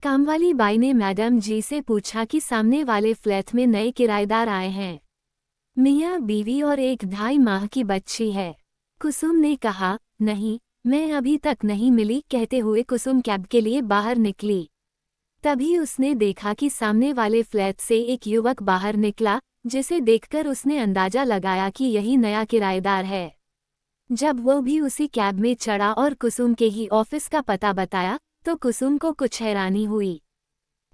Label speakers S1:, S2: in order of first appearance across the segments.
S1: कामवाली बाई ने मैडम जी से पूछा कि सामने वाले फ्लैट में नए किराएदार आए हैं। मियाँ बीवी और एक 2.5 माह की बच्ची है। कुसुम ने कहा, नहीं, मैं अभी तक नहीं मिली। कहते हुए कुसुम कैब के लिए बाहर निकली। तभी उसने देखा कि सामने वाले फ्लैट से एक युवक बाहर निकला, जिसे देखकर उसने अंदाजा लगाया कि यही नया किराएदार है। जब वो भी उसी कैब में चढ़ा और कुसुम के ही ऑफिस का पता बताया, तो कुसुम को कुछ हैरानी हुई।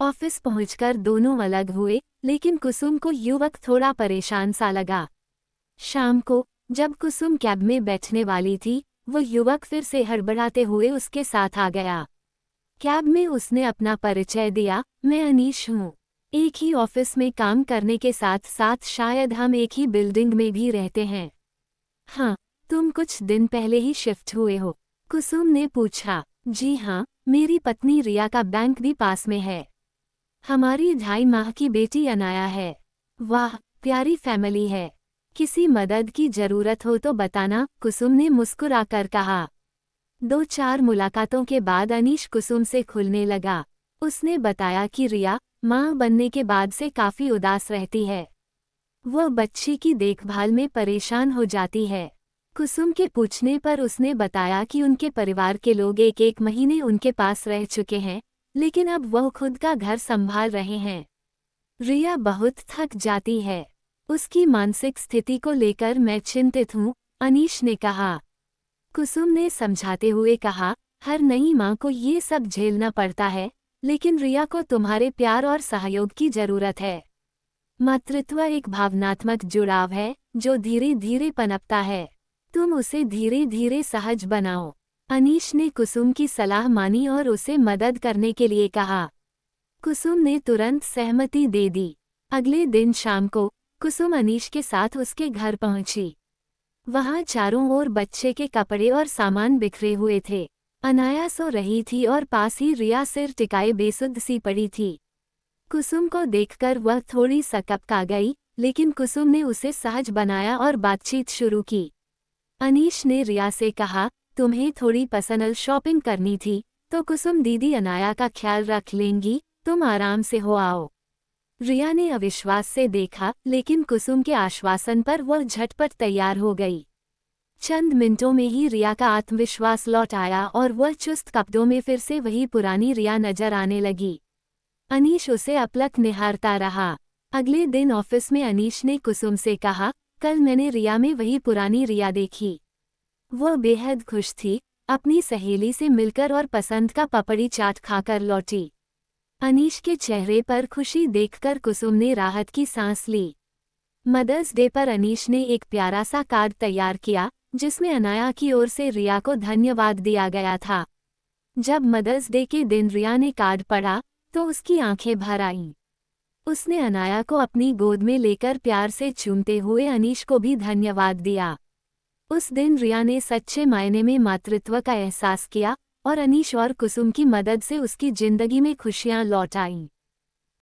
S1: ऑफिस पहुंचकर दोनों अलग हुए, लेकिन कुसुम को युवक थोड़ा परेशान सा लगा। शाम को, जब कुसुम कैब में बैठने वाली थी, वो युवक फिर से हड़बड़ाते हुए उसके साथ आ गया। कैब में उसने अपना परिचय दिया, मैं अनीश हूँ। एक ही ऑफिस में काम करने के साथ साथ शायद हम एक ही बिल्डिंग में भी रहते हैं। हाँ, तुम कुछ दिन पहले ही शिफ्ट हुए हो? कुसुम ने पूछा। जी हाँ, मेरी पत्नी रिया का बैंक भी पास में है। हमारी 2.5 माह की बेटी अनाया है। वाह, प्यारी फैमिली है। किसी मदद की जरूरत हो तो बताना, कुसुम ने मुस्कुराकर कहा। 2-4 मुलाकातों के बाद अनीश कुसुम से खुलने लगा। उसने बताया कि रिया माँ बनने के बाद से काफी उदास रहती है। वह बच्ची की देखभाल में परेशान हो जाती है। कुसुम के पूछने पर उसने बताया कि उनके परिवार के लोग एक महीने उनके पास रह चुके हैं, लेकिन अब वह खुद का घर संभाल रहे हैं। रिया बहुत थक जाती है। उसकी मानसिक स्थिति को लेकर मैं चिंतित हूँ, अनीश ने कहा। कुसुम ने समझाते हुए कहा, हर नई माँ को ये सब झेलना पड़ता है, लेकिन रिया को तुम्हारे प्यार और सहयोग की जरूरत है। मातृत्व एक भावनात्मक जुड़ाव है, जो धीरे धीरे पनपता है। तुम उसे धीरे धीरे सहज बनाओ। अनीश ने कुसुम की सलाह मानी और उसे मदद करने के लिए कहा। कुसुम ने तुरंत सहमति दे दी। अगले दिन शाम को कुसुम अनीश के साथ उसके घर पहुंची। वहां चारों ओर बच्चे के कपड़े और सामान बिखरे हुए थे। अनाया सो रही थी और पास ही रिया सिर टिकाए बेसुध सी पड़ी थी। कुसुम को देखकर वह थोड़ी सकपका गई, लेकिन कुसुम ने उसे सहज बनाया और बातचीत शुरू की। अनीश ने रिया से कहा, तुम्हें थोड़ी पर्सनल शॉपिंग करनी थी, तो कुसुम दीदी अनाया का ख्याल रख लेंगी, तुम आराम से हो आओ। रिया ने अविश्वास से देखा, लेकिन कुसुम के आश्वासन पर वह झटपट तैयार हो गई। चंद मिनटों में ही रिया का आत्मविश्वास लौट आया और वह चुस्त कपड़ों में फिर से वही पुरानी रिया नजर आने लगी। अनीश उसे अपलक निहारता रहा। अगले दिन ऑफिस में अनीश ने कुसुम से कहा, कल मैंने रिया में वही पुरानी रिया देखी। वह बेहद खुश थी, अपनी सहेली से मिलकर और पसंद का पपड़ी चाट खाकर लौटी। अनीश के चेहरे पर खुशी देखकर कुसुम ने राहत की सांस ली। मदर्स डे पर अनीश ने एक प्यारा सा कार्ड तैयार किया, जिसमें अनाया की ओर से रिया को धन्यवाद दिया गया था। जब मदर्स डे के दिन रिया ने कार्ड पढ़ा, तो उसकी आंखें भर आईं। उसने अनाया को अपनी गोद में लेकर प्यार से चूमते हुए अनीश को भी धन्यवाद दिया। उस दिन रिया ने सच्चे मायने में मातृत्व का एहसास किया और अनीश और कुसुम की मदद से उसकी जिंदगी में खुशियां लौट आईं।